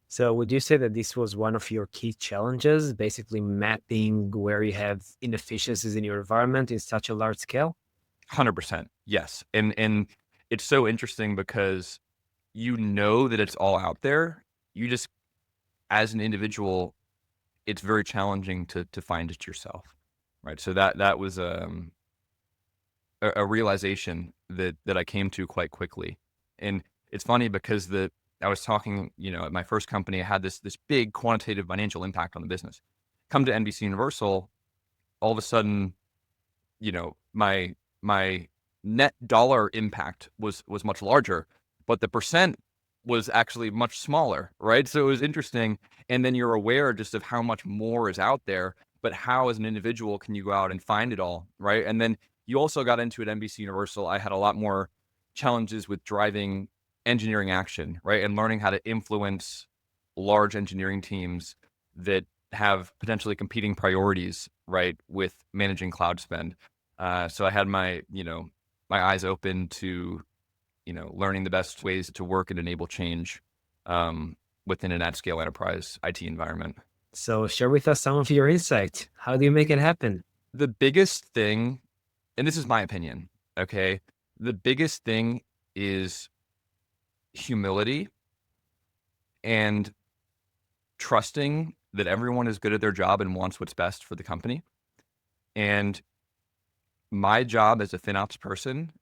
So would you say that this was one of your key challenges, basically mapping where you have inefficiencies in your environment in such a large scale? 100%. Yes. And it's so interesting because you know that it's all out there. You just, as an individual, it's very challenging to find it yourself, right? So that was a realization that I came to quite quickly. And it's funny because I was talking, at my first company, I had this big quantitative financial impact on the business. Come to NBCUniversal, all of a sudden, my net dollar impact was much larger, but the percent was actually much smaller, right? So it was interesting. And then you're aware just of how much more is out there, but how as an individual can you go out and find it all, right? And then you also got into at NBC Universal. I had a lot more challenges with driving engineering action, right? And learning how to influence large engineering teams that have potentially competing priorities, right, with managing cloud spend. So I had my eyes open to, learning the best ways to work and enable change within an at-scale enterprise IT environment. So share with us some of your insight. How do you make it happen? The biggest thing, and this is my opinion, okay, the biggest thing is humility and trusting that everyone is good at their job and wants what's best for the company. And my job as a FinOps person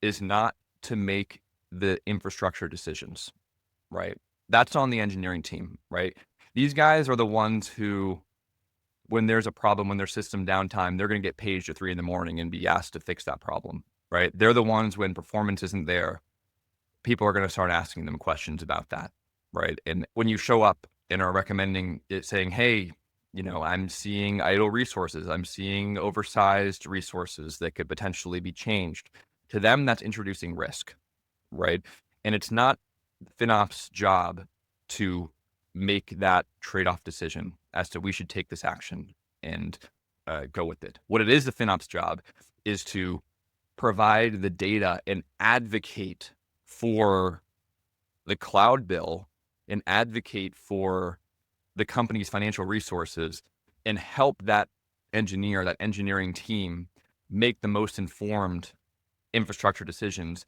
is not to make the infrastructure decisions, right? That's on the engineering team, right? These guys are the ones who, when there's a problem, when there's system downtime, they're going to get paged at 3 a.m. and be asked to fix that problem, right? They're the ones when performance isn't there, people are going to start asking them questions about that, right? And when you show up and are recommending it, saying, hey, I'm seeing idle resources, I'm seeing oversized resources that could potentially be changed. To them, that's introducing risk, right? And it's not FinOps' job to make that trade-off decision as to we should take this action and go with it. What it is the FinOps job is to provide the data and advocate for the cloud bill and advocate for the company's financial resources and help that engineering team make the most informed infrastructure decisions